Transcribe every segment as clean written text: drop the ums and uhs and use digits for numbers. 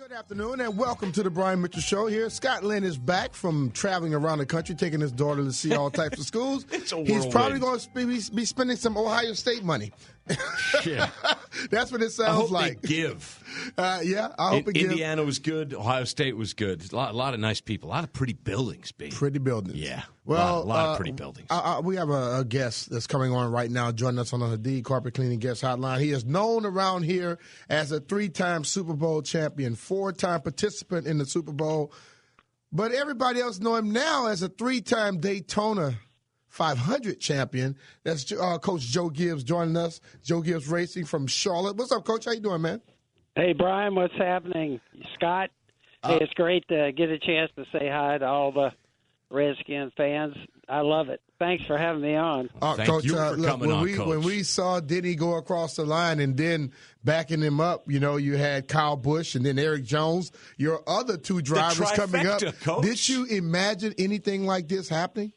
Good afternoon and welcome to the Brian Mitchell Show here. Scott Linn is back from traveling around the country, taking his daughter to see all types of schools. He's probably going to be spending some Ohio State money. Yeah. That's what it sounds like. They give. Yeah, I hope it gives. Indiana was good. Ohio State was good. A lot of nice people. A lot of pretty buildings, B. Pretty buildings. Yeah. Well, a lot of pretty buildings. We have a guest that's coming on right now, joining us on the Hadid Carpet Cleaning Guest Hotline. He is known around here as a 3-time Super Bowl champion, 4-time participant in the Super Bowl. But everybody else know him now as a 3-time Daytona 500 champion. That's Coach Joe Gibbs joining us. Joe Gibbs Racing from Charlotte. What's up, Coach? How you doing, man? Hey, Brian, what's happening? Scott, hey, it's great to get a chance to say hi to all the Redskin fans. I love it. Thanks for having me on. Thank Coach, you for coming on, Coach. When we saw Denny go across the line and then backing him up, you had Kyle Busch and then Eric Jones, your other 2 drivers coming up. Coach. Did you imagine anything like this happening?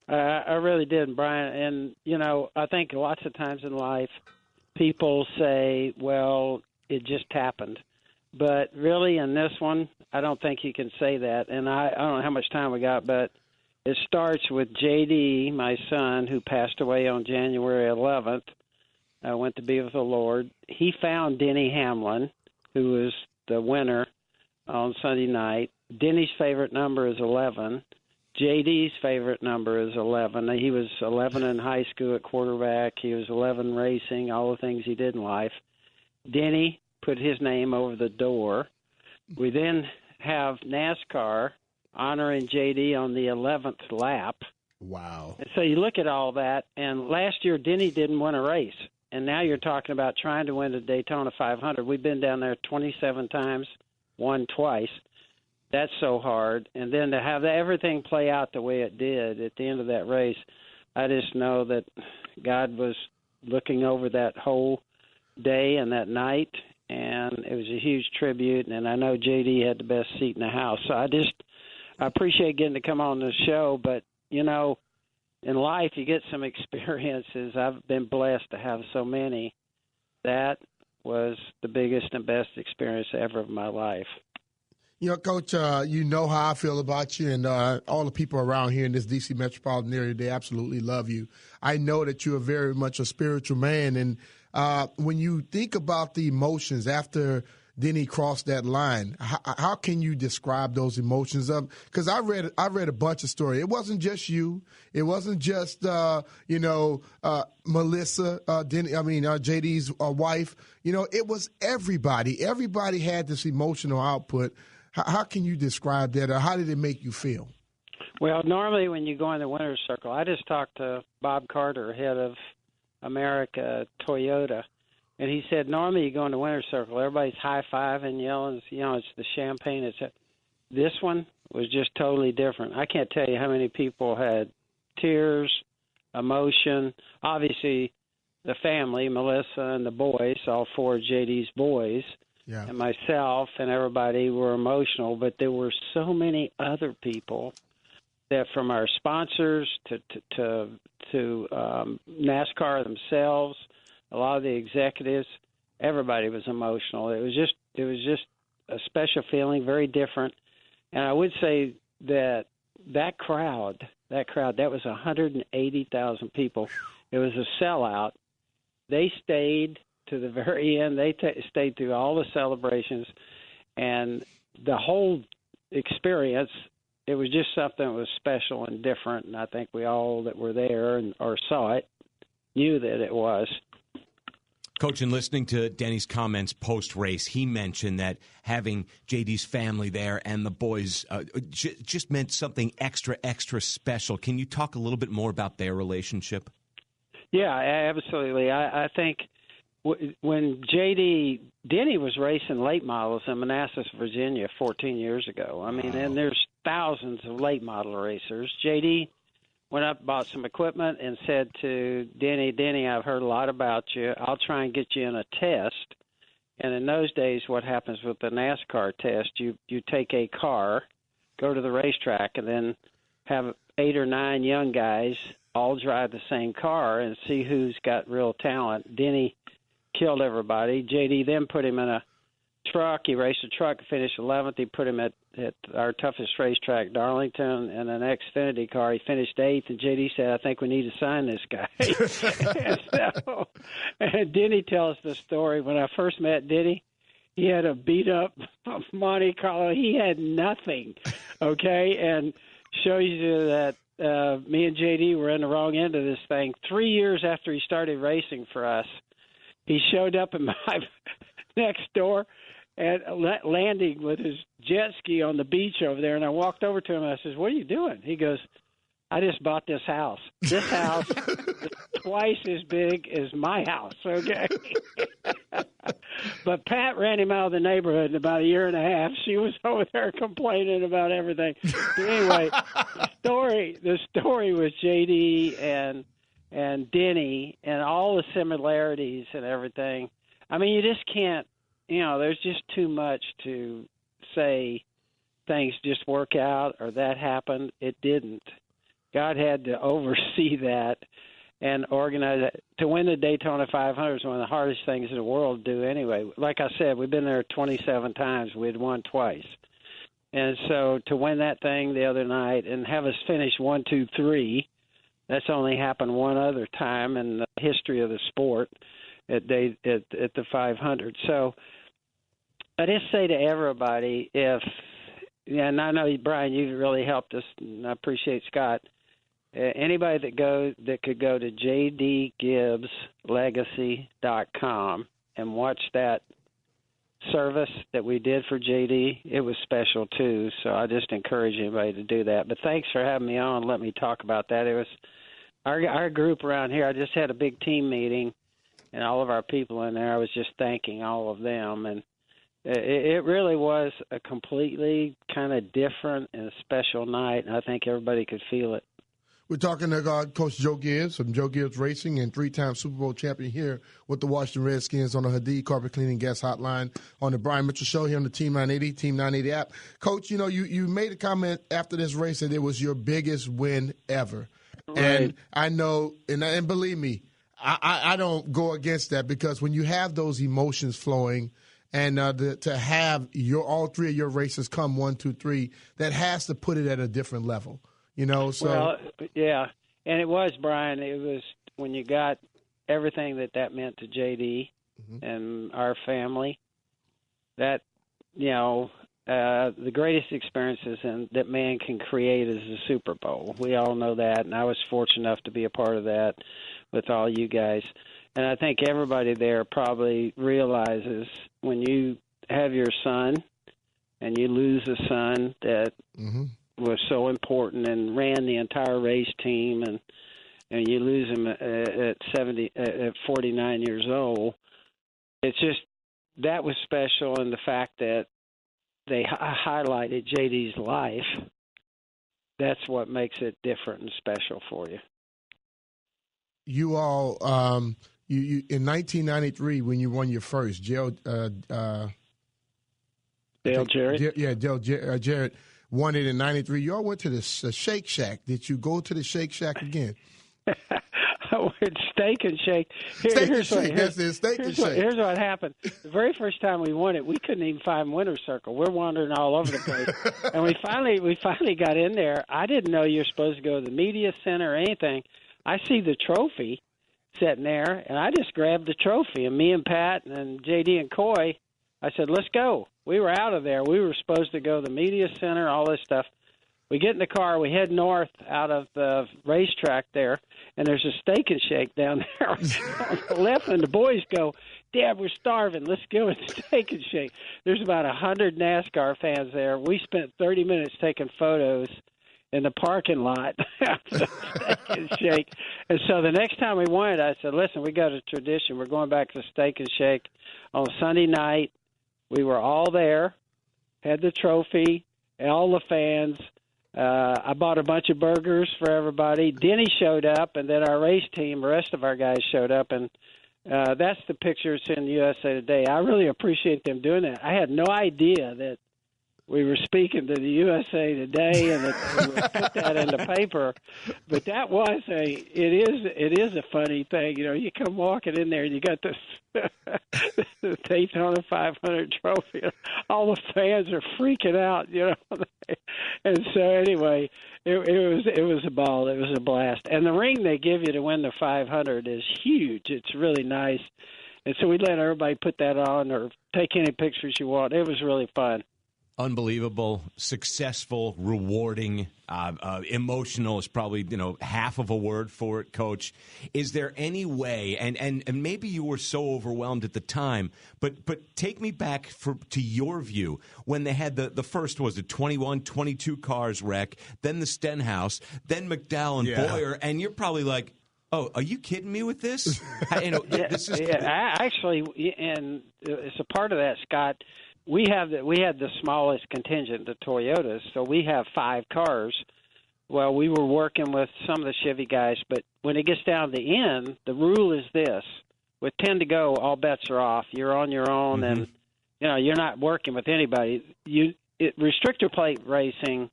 I really did, Brian. And, I think lots of times in life people say, well, it just happened. But really in this one, I don't think you can say that. And I don't know how much time we got, but it starts with J.D., my son, who passed away on January 11th. I went to be with the Lord. He found Denny Hamlin, who was the winner on Sunday night. Denny's favorite number is 11. J.D.'s favorite number is 11. He was 11 in high school at quarterback. He was 11 racing, all the things he did in life. Denny put his name over the door. We then have NASCAR honoring J.D. on the 11th lap. Wow. And so you look at all that, and last year Denny didn't win a race. And now you're talking about trying to win the Daytona 500. We've been down there 27 times, won twice. That's so hard. And then to have everything play out the way it did at the end of that race, I just know that God was looking over that whole day and that night, and it was a huge tribute. And I know J.D. had the best seat in the house. So I appreciate getting to come on the show. But, in life you get some experiences. I've been blessed to have so many. That was the biggest and best experience ever of my life. Coach, you know how I feel about you, and all the people around here in this D.C. metropolitan area, they absolutely love you. I know that you are very much a spiritual man, and when you think about the emotions after Denny crossed that line, how can you describe those emotions? Because I read a bunch of stories. It wasn't just you. It wasn't just Melissa, JD's wife. It was everybody. Everybody had this emotional output. How can you describe that, or how did it make you feel? Well, normally when you go in the winner's circle, I just talked to Bob Carter, head of America Toyota, and he said normally you go in the winner's circle, everybody's high-fiving, yelling, it's the champagne. This one was just totally different. I can't tell you how many people had tears, emotion. Obviously, the family, Melissa and the boys, all 4 of JD's boys, and myself and everybody were emotional, but there were so many other people that, from our sponsors to NASCAR themselves, a lot of the executives, everybody was emotional. It was just a special feeling, very different. And I would say that crowd, that was 180,000 people. It was a sellout. They stayed to the very end. They stayed through all the celebrations, and the whole experience, it was just something that was special and different, and I think we all that were there or saw it knew that it was. Coach, in listening to Denny's comments post-race, he mentioned that having JD's family there and the boys just meant something extra special. Can you talk a little bit more about their relationship? Yeah, absolutely. I think when Denny was racing late models in Manassas, Virginia 14 years ago. I mean, and there's thousands of late model racers. JD went up, bought some equipment, and said to Denny, I've heard a lot about you. I'll try and get you in a test. And in those days, what happens with the NASCAR test, you take a car, go to the racetrack, and then have 8 or 9 young guys all drive the same car and see who's got real talent. Denny killed everybody. JD then put him in a truck. He raced a truck, finished 11th. He put him at our toughest racetrack, Darlington, and an Xfinity car. He finished 8th, and JD said, I think we need to sign this guy. and Denny tells the story. When I first met Denny, he had a beat-up Monte Carlo. He had nothing, okay, and shows you that me and JD were in the wrong end of this thing. 3 years after he started racing for us, he showed up in my next door and landing with his jet ski on the beach over there. And I walked over to him and I says, what are you doing? He goes, I just bought this house. This house is twice as big as my house, okay? But Pat ran him out of the neighborhood in about a year and a half. She was over there complaining about everything. But anyway, the story with JD and Denny and all the similarities and everything. I mean, you just can't, there's just too much to say things just work out or that happened. It didn't. God had to oversee that and organize it. To win the Daytona 500 is one of the hardest things in the world to do anyway. Like I said, we've been there 27 times. We'd won twice. And so to win that thing the other night and have us finish 1, 2, 3, that's only happened one other time in the history of the sport at the 500. So I just say to everybody, and I know, Brian, you've really helped us, and I appreciate Scott. Anybody that could go to jdgibbslegacy.com and watch that service that we did for JD, it was special too. So I just encourage anybody to do that. But thanks for having me on. Let me talk about that. It was our group around here. I just had a big team meeting, and all of our people in there. I was just thanking all of them, and it really was a completely kind of different and special night. And I think everybody could feel it. We're talking to Coach Joe Gibbs from Joe Gibbs Racing and 3-time Super Bowl champion here with the Washington Redskins on the Hadid Carpet Cleaning Guest Hotline on the Brian Mitchell Show here on the Team 980, Team 980 app. Coach, you made a comment after this race that it was your biggest win ever. Right. And I know, and believe me, I don't go against that, because when you have those emotions flowing and to have all three of your races come 1, 2, 3, that has to put it at a different level. So. Well, yeah, and it was, Brian. It was when you got everything that meant to JD and our family. That the greatest experiences that man can create is the Super Bowl. We all know that, and I was fortunate enough to be a part of that with all you guys. And I think everybody there probably realizes when you have your son and you lose a son that. Was so important and ran the entire race team, and you lose him at 49 years old. It's just that was special, and the fact that they highlighted JD's life, that's what makes it different and special for you. You all, you in 1993 when you won your first, Dale Jarrett. Dale Jarrett. Won it in 93. You all went to the Shake Shack. Did you go to the Shake Shack again? I went Steak and Shake. Here's what happened. The very first time we won it, we couldn't even find Winner's Circle. We're wandering all over the place. And we finally got in there. I didn't know you were supposed to go to the media center or anything. I see the trophy sitting there, and I just grabbed the trophy. And me and Pat and JD and Coy, I said, let's go. We were out of there. We were supposed to go to the media center, all this stuff. We get in the car. We head north out of the racetrack there, and there's a Steak and Shake down there on the left, and the boys go, Dad, we're starving. Let's go to Steak and Shake. There's about 100 NASCAR fans there. We spent 30 minutes taking photos in the parking lot after the Steak and Shake. And so the next time we went, I said, listen, we got a tradition. We're going back to Steak and Shake on Sunday night. We were all there, had the trophy, all the fans. I bought a bunch of burgers for everybody. Denny showed up, and then our race team, the rest of our guys showed up, and that's the pictures in USA Today. I really appreciate them doing that. I had no idea that we were speaking to the USA Today, and we put that in the paper. But that was it is a funny thing. You come walking in there, and you got this the Daytona 500 trophy. All the fans are freaking out, And so anyway, it was a ball. It was a blast. And the ring they give you to win the 500 is huge. It's really nice. And so we let everybody put that on or take any pictures you want. It was really fun. Unbelievable, successful, rewarding, emotional is probably half of a word for it, Coach. Is there any way, and maybe you were so overwhelmed at the time, but take me back to your view when they had the first, was it 21, 22 cars wreck, then the Stenhouse, then McDowell and Boyer, and you're probably like, oh, are you kidding me with this? This is actually, and it's a part of that, Scott. We had the smallest contingent of Toyotas, so we have 5 cars. Well, we were working with some of the Chevy guys, but when it gets down to the end, the rule is this: with 10 to go, all bets are off. You're on your own, and you're not working with anybody. Restrictor plate racing.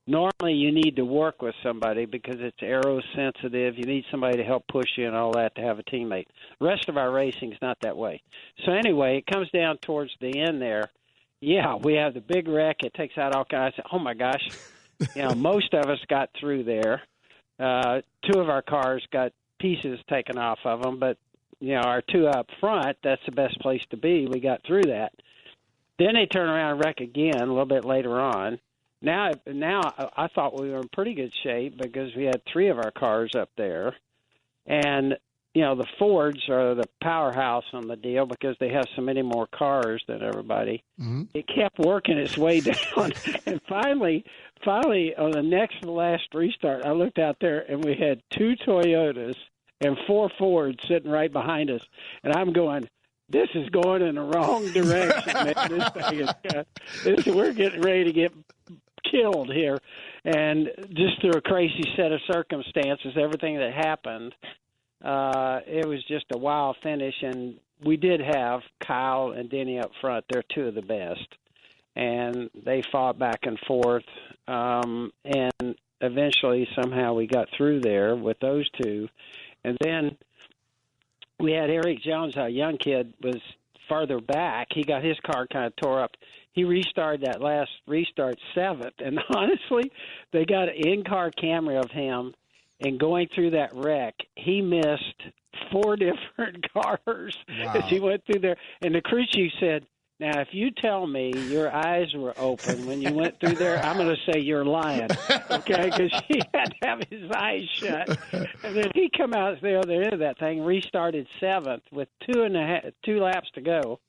Normally, you need to work with somebody because it's aero sensitive. You need somebody to help push you and all that to have a teammate. The rest of our racing is not that way. So anyway, it comes down towards the end there. Yeah, we have the big wreck. It takes out all kinds. Oh my gosh! Most of us got through there. 2 of our cars got pieces taken off of them, but our 2 up front, that's the best place to be. We got through that. Then they turn around and wreck again a little bit later on. Now I thought we were in pretty good shape because we had 3 of our cars up there, and the Fords are the powerhouse on the deal because they have so many more cars than everybody. Mm-hmm. It kept working its way down. And finally, on the next to last restart, I looked out there, and we had 2 Toyotas and 4 Fords sitting right behind us. And I'm going, this is going in the wrong direction, man. This thing we're getting ready to get killed here. And just through a crazy set of circumstances, everything that happened, it was just a wild finish, and we did have Kyle and Denny up front. They're 2 of the best, and they fought back and forth, and eventually somehow we got through there with those 2. And then we had Eric Jones, a young kid, was farther back. He got his car kind of tore up. He restarted that last restart 7th, and honestly, they got an in-car camera of him. And going through that wreck, he missed 4 different cars as he went through there. And the crew chief said, now, if you tell me your eyes were open when you went through there, I'm going to say you're lying, okay? Because he had to have his eyes shut. And then he come out the other end of that thing, restarted 7th with 2 laps to go,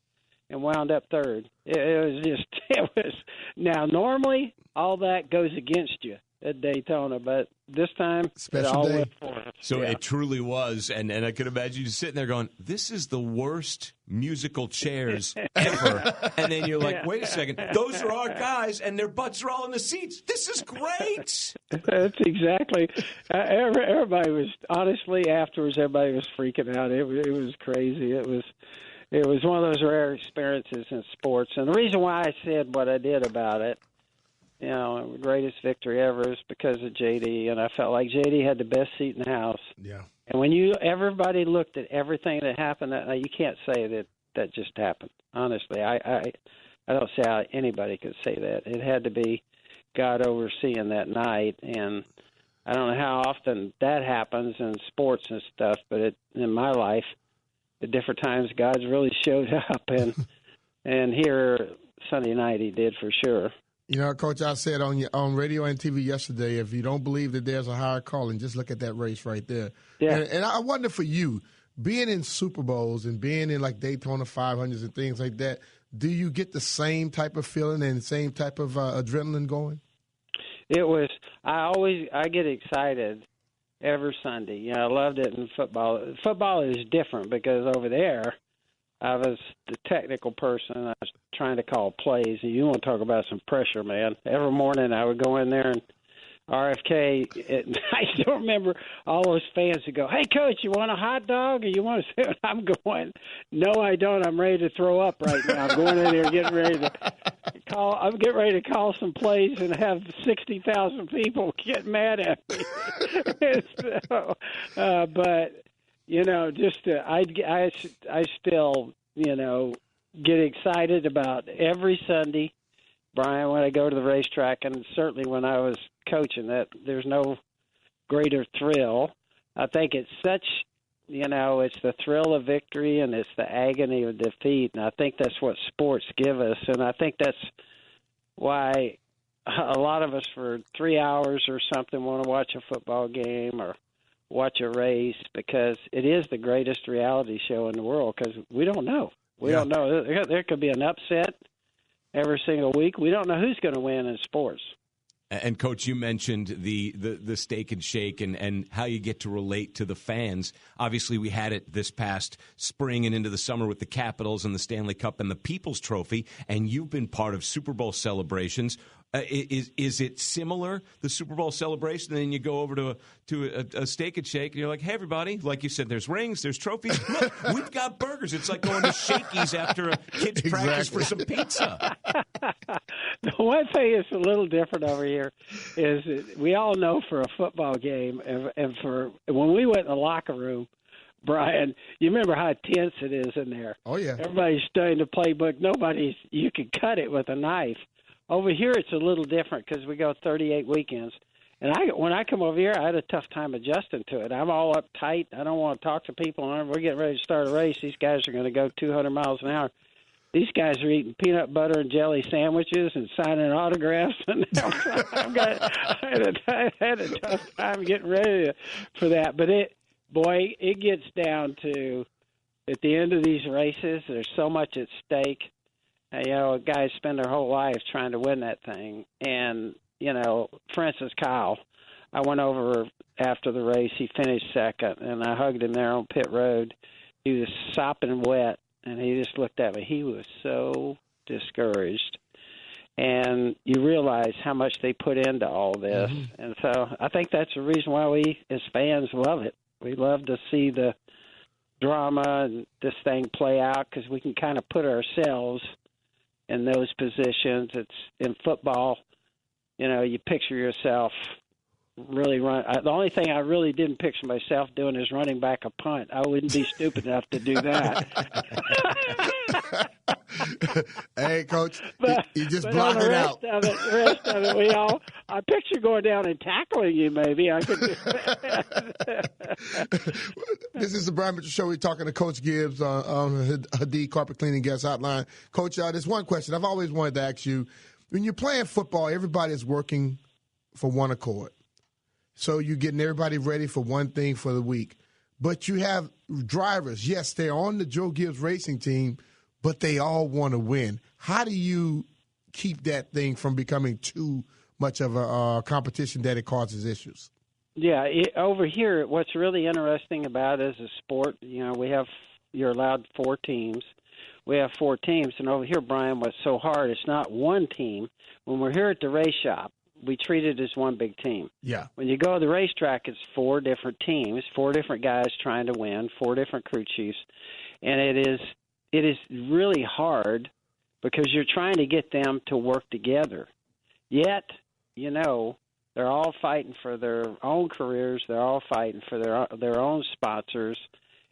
and wound up 3rd. It was. Now, normally, all that goes against you at Daytona, but this time it all went for us. So it truly was, and I could imagine you sitting there going, this is the worst musical chairs ever. And then you're like, wait a second, those are our guys, and their butts are all in the seats. This is great. That's exactly. Everybody was, honestly, afterwards, everybody was freaking out. It was crazy. It was one of those rare experiences in sports. And the reason why I said what I did about it, the greatest victory ever is because of JD, and I felt like JD had the best seat in the house. Yeah. And when everybody looked at everything that happened, you can't say that just happened. Honestly, I don't see how anybody could say that. It had to be God overseeing that night, and I don't know how often that happens in sports and stuff, but in my life, at different times, God's really showed up, and here Sunday night he did for sure. Coach, I said on radio and TV yesterday, if you don't believe that there's a higher calling, just look at that race right there. Yeah. And I wonder for you, being in Super Bowls and being in like Daytona 500s and things like that, do you get the same type of feeling and same type of adrenaline going? It was. I get excited every Sunday. I loved it in football. Football is different because over there, I was the technical person. I was trying to call plays. And you want to talk about some pressure, man. Every morning I would go in there and RFK. I still remember all those fans would go, hey, Coach, you want a hot dog or you want to sit? I'm going, no, I don't. I'm ready to throw up right now. I'm going in there getting ready to ready to call some plays and have 60,000 people get mad at me. So, but I still get excited about every Sunday, Brian, when I go to the racetrack, and certainly when I was coaching. That there's no greater thrill. I think it's such. It's the thrill of victory and it's the agony of defeat. And I think that's what sports give us. And I think that's why a lot of us for 3 hours or something want to watch a football game or watch a race, because it is the greatest reality show in the world, because we don't know. We don't know. There could be an upset every single week. We don't know who's going to win in sports. And, Coach, you mentioned the Steak and Shake and how you get to relate to the fans. Obviously, we had it this past spring and into the summer with the Capitals and the Stanley Cup and the People's Trophy, and you've been part of Super Bowl celebrations. Is it similar, the Super Bowl celebration, and then you go over to a Steak and Shake, and you're like, hey, everybody, like you said, there's rings, there's trophies. Look, we've got burgers. It's like going to Shakey's after a kid's practice for some pizza. The one thing that's a little different over here is that we all know for a football game, and for when we went in the locker room, Brian, you remember how tense it is in there. Oh, yeah. Everybody's studying the playbook. You can cut it with a knife. Over here, it's a little different because we go 38 weekends. And when I come over here, I had a tough time adjusting to it. I'm all uptight. I don't want to talk to people. We're getting ready to start a race. These guys are going to go 200 miles an hour. These guys are eating peanut butter and jelly sandwiches and signing autographs. And I had a tough time getting ready for that. But it gets down to, at the end of these races, there's so much at stake. Guys spend their whole lives trying to win that thing. And, for instance, Kyle, I went over after the race. He finished second, and I hugged him there on pit road. He was sopping wet, and he just looked at me. He was so discouraged. And you realize how much they put into all this. Mm-hmm. And so I think that's the reason why we, as fans, love it. We love to see the drama and this thing play out, because we can kind of put ourselves in those positions. It's in football, you picture yourself really run. The only thing I really didn't picture myself doing is running back a punt. I wouldn't be stupid enough to do that. Hey, Coach, you just block it out. The rest of it, I picture going down and tackling you. Maybe I could do that. This is the Brian Mitchell Show. We're talking to Coach Gibbs on Hadid Carpet Cleaning Guest Hotline. Coach, there's one question I've always wanted to ask you. When you're playing football, everybody is working for one accord. So you're getting everybody ready for one thing for the week. But you have drivers. Yes, they're on the Joe Gibbs racing team, but they all want to win. How do you keep that thing from becoming too much of a competition that it causes issues? Yeah, over here, what's really interesting about it is a sport. You're allowed 4 teams. We have 4 teams, and over here, Brian, what's so hard, it's not one team. When we're here at the race shop, we treat it as one big team. Yeah. When you go to the racetrack, it's 4 different teams, 4 different guys trying to win, 4 different crew chiefs, and it is really hard because you're trying to get them to work together. Yet, they're all fighting for their own careers. They're all fighting for their own sponsors.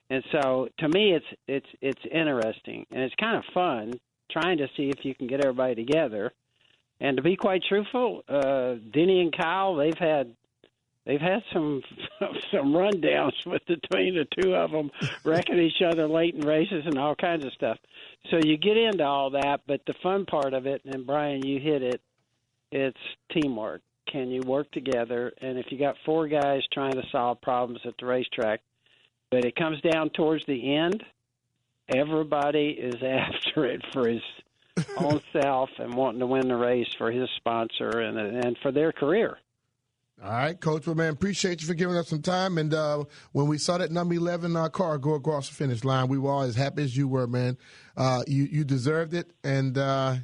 And so, to me, it's interesting, and it's kind of fun trying to see if you can get everybody together. And to be quite truthful, Denny and Kyle, they've had some rundowns between the two of them, wrecking each other late in races and all kinds of stuff. So you get into all that, but the fun part of it, and Brian, you hit it, it's teamwork. Can you work together? And if you got 4 guys trying to solve problems at the racetrack, but it comes down towards the end, everybody is after it for his own self and wanting to win the race for his sponsor and for their career. All right, Coach. Well, man, appreciate you for giving us some time. And when we saw that number 11 car go across the finish line, we were all as happy as you were, man. You deserved it. And,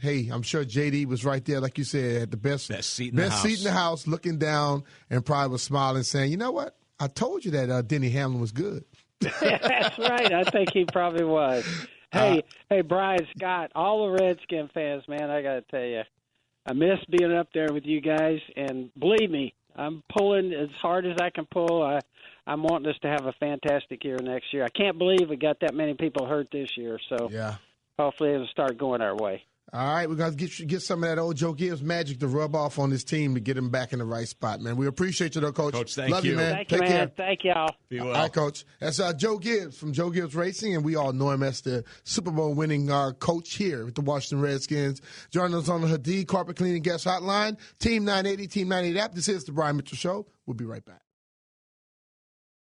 hey, I'm sure J.D. was right there, like you said, at the best seat in the house, looking down and probably was smiling, saying, you know what? I told you that Denny Hamlin was good. That's right. I think he probably was. Hey, Brian, Scott, all the Redskin fans, man, I got to tell you, I miss being up there with you guys, and believe me, I'm pulling as hard as I can pull. I'm wanting us to have a fantastic year next year. I can't believe we got that many people hurt this year, so hopefully it'll start going our way. All right, we're going to get some of that old Joe Gibbs magic to rub off on this team to get him back in the right spot, man. We appreciate you, though, Coach. Coach, thank Love you, man. Thank you, man. Care. Thank y'all. Be well. All right, Coach. That's Joe Gibbs from Joe Gibbs Racing, and we all know him as the Super Bowl winning coach here with the Washington Redskins. Joining us on the Hadid Carpet Cleaning Guest Hotline, Team 980, Team 980 app. This is the Brian Mitchell Show. We'll be right back.